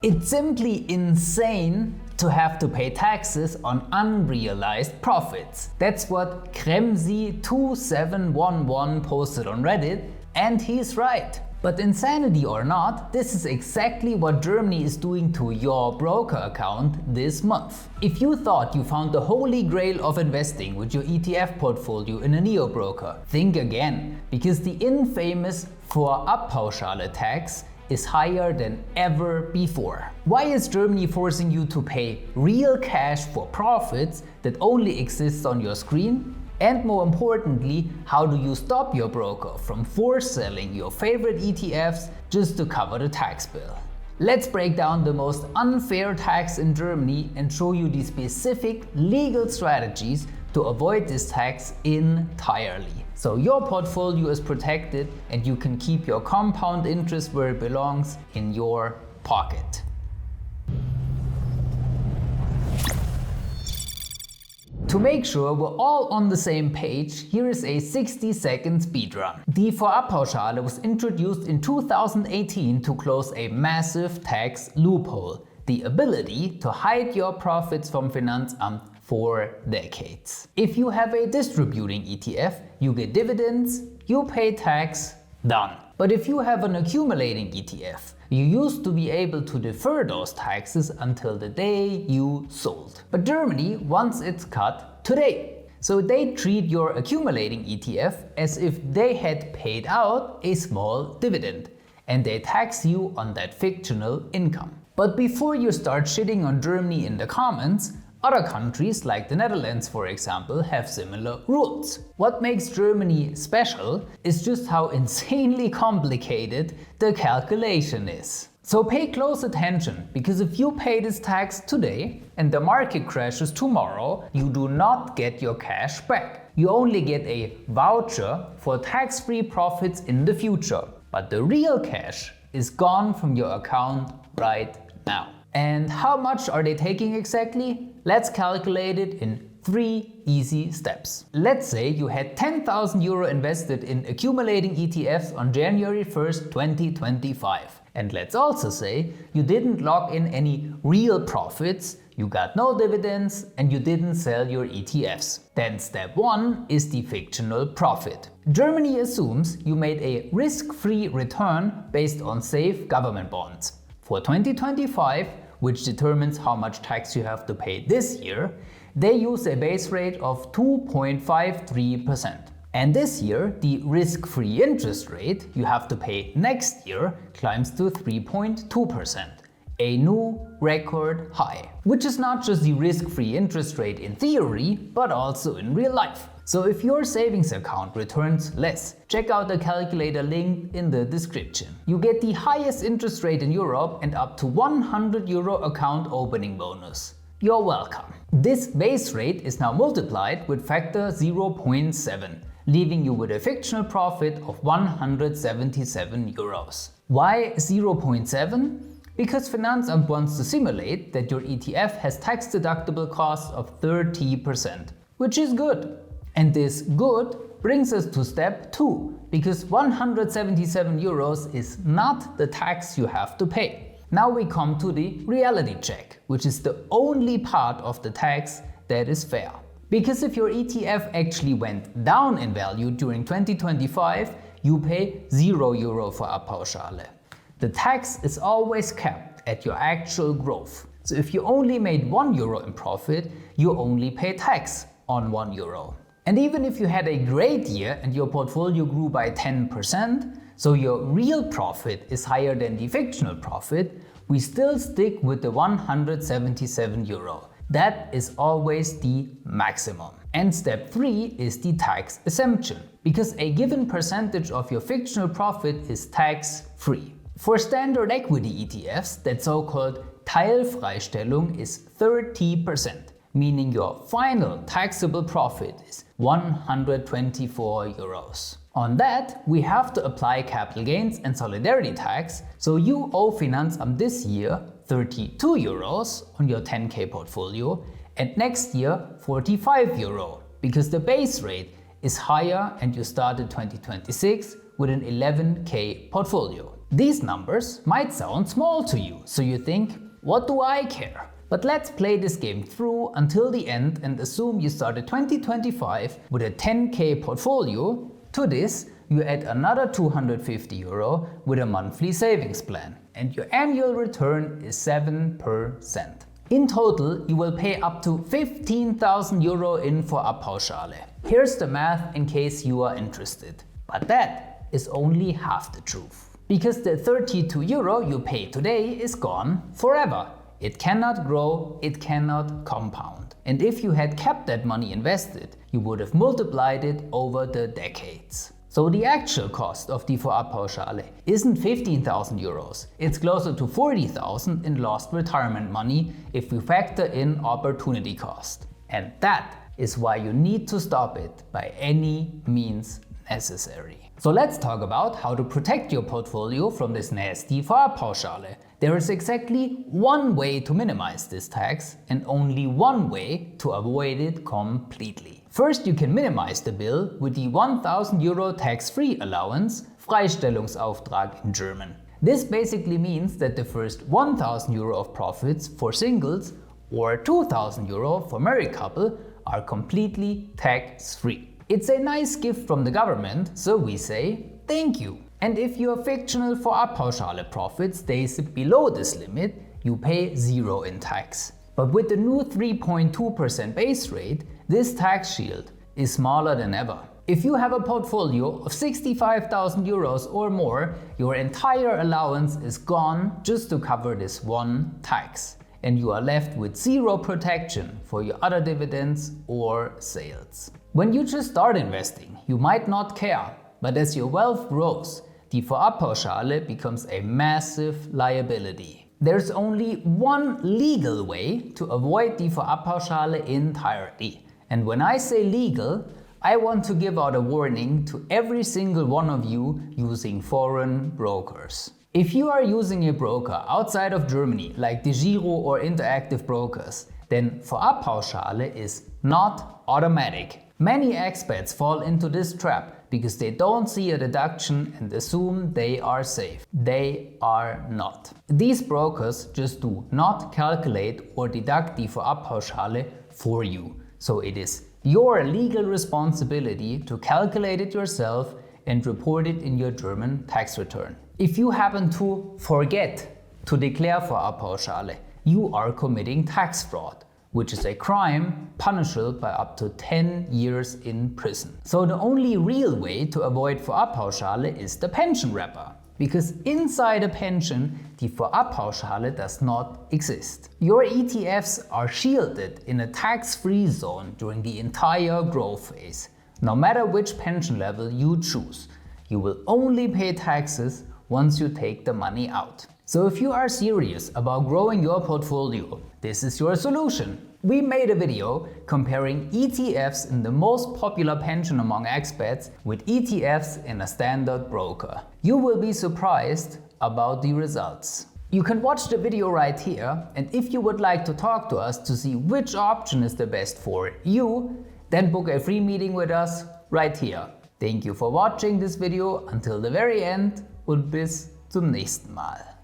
It's simply insane to have to pay taxes on unrealized profits. That's what Kremsi2711 posted on Reddit, and he's right. But insanity or not, this is exactly what Germany is doing to your broker account this month. If you thought you found the holy grail of investing with your ETF portfolio in a neobroker, think again, because the infamous Vorabpauschale tax is higher than ever before. Why is Germany forcing you to pay real cash for profits that only exists on your screen? And more importantly, how do you stop your broker from force selling your favorite ETFs just to cover the tax bill? Let's break down the most unfair tax in Germany and show you the specific legal strategies to avoid this tax entirely. So your portfolio is protected and you can keep your compound interest where it belongs, in your pocket. To make sure we're all on the same page, here is a 60-second speedrun. The Vorabpauschale was introduced in 2018 to close a massive tax loophole, the ability to hide your profits from Finanzamt for decades. If you have a distributing ETF, you get dividends, you pay tax, done. But if you have an accumulating ETF, you used to be able to defer those taxes until the day you sold. But Germany wants its cut today. So they treat your accumulating ETF as if they had paid out a small dividend, and they tax you on that fictional income. But before you start shitting on Germany in the comments, other countries like the Netherlands, for example, have similar rules. What makes Germany special is just how insanely complicated the calculation is. So pay close attention, because if you pay this tax today and the market crashes tomorrow, you do not get your cash back. You only get a voucher for tax-free profits in the future. But the real cash is gone from your account right now. And how much are they taking exactly? Let's calculate it in 3 easy steps. Let's say you had 10,000 euro invested in accumulating ETFs on January 1st, 2025. And let's also say you didn't log in any real profits, you got no dividends, and you didn't sell your ETFs. Then step 1 is the fictional profit. Germany assumes you made a risk-free return based on safe government bonds. For 2025, which determines how much tax you have to pay this year, they use a base rate of 2.53%. And this year, the risk-free interest rate you have to pay next year climbs to 3.2%, a new record high. Which is not just the risk-free interest rate in theory, but also in real life. So if your savings account returns less, check out the calculator link in the description. You get the highest interest rate in Europe and up to 100 euro account opening bonus. You're welcome. This base rate is now multiplied with factor 0.7, leaving you with a fictional profit of 177 euros. Why 0.7? Because Finanzamt wants to simulate that your ETF has tax-deductible costs of 30%, which is good. And this good brings us to step 2, because 177 euros is not the tax you have to pay. Now we come to the reality check, which is the only part of the tax that is fair. Because if your ETF actually went down in value during 2025, you pay 0 euro for Vorabpauschale. The tax is always capped at your actual growth. So if you only made 1 euro in profit, you only pay tax on 1 euro. And even if you had a great year and your portfolio grew by 10%, so your real profit is higher than the fictional profit, we still stick with the 177 euro. That is always the maximum. And step 3 is the tax exemption, because a given percentage of your fictional profit is tax-free. For standard equity ETFs, that so-called Teilfreistellung is 30%. Meaning your final taxable profit is 124 euros. On that, we have to apply capital gains and solidarity tax, so you owe Finanzamt this year 32 euros on your 10k portfolio and next year 45 euro, because the base rate is higher and you started 2026 with an 11k portfolio. These numbers might sound small to you, so you think, what do I care? But let's play this game through until the end and assume you started 2025 with a 10k portfolio. To this, you add another 250 euro with a monthly savings plan, and your annual return is 7%. In total, you will pay up to 15,000 euro in Vorabpauschale. Here's the math in case you are interested. But that is only half the truth. Because the 32 euro you pay today is gone forever. It cannot grow, it cannot compound. And if you had kept that money invested, you would have multiplied it over the decades. So the actual cost of the Vorabpauschale isn't 15,000 euros, it's closer to 40,000 in lost retirement money if we factor in opportunity cost. And that is why you need to stop it by any means necessary. So let's talk about how to protect your portfolio from this nasty Vorabpauschale. There is exactly one way to minimize this tax and only one way to avoid it completely. First, you can minimize the bill with the 1,000 euro tax-free allowance, Freistellungsauftrag in German. This basically means that the first 1,000 euro of profits for singles or 2,000 euro for married couple are completely tax-free. It's a nice gift from the government, so we say thank you. And if your fictional Vorabpauschale profit stays below this limit, you pay 0 in tax. But with the new 3.2% base rate, this tax shield is smaller than ever. If you have a portfolio of 65,000 euros or more, your entire allowance is gone just to cover this one tax. And you are left with 0 protection for your other dividends or sales. When you just start investing, you might not care, but as your wealth grows, the Vorabpauschale becomes a massive liability. There's only one legal way to avoid the Vorabpauschale entirely. And when I say legal, I want to give out a warning to every single one of you using foreign brokers. If you are using a broker outside of Germany, like Degiro or Interactive Brokers, then Vorabpauschale is not automatic. Many expats fall into this trap because they don't see a deduction and assume they are safe. They are not. These brokers just do not calculate or deduct the Vorabpauschale for you. So it is your legal responsibility to calculate it yourself and report it in your German tax return. If you happen to forget to declare Vorabpauschale, you are committing tax fraud, which is a crime punishable by up to 10 years in prison. So the only real way to avoid Vorabpauschale is the pension wrapper. Because inside a pension, the Vorabpauschale does not exist. Your ETFs are shielded in a tax-free zone during the entire growth phase. No matter which pension level you choose, you will only pay taxes once you take the money out. So if you are serious about growing your portfolio, this is your solution. We made a video comparing ETFs in the most popular pension among expats with ETFs in a standard broker. You will be surprised about the results. You can watch the video right here, and if you would like to talk to us to see which option is the best for you, then book a free meeting with us right here. Thank you for watching this video until the very end und bis zum nächsten Mal.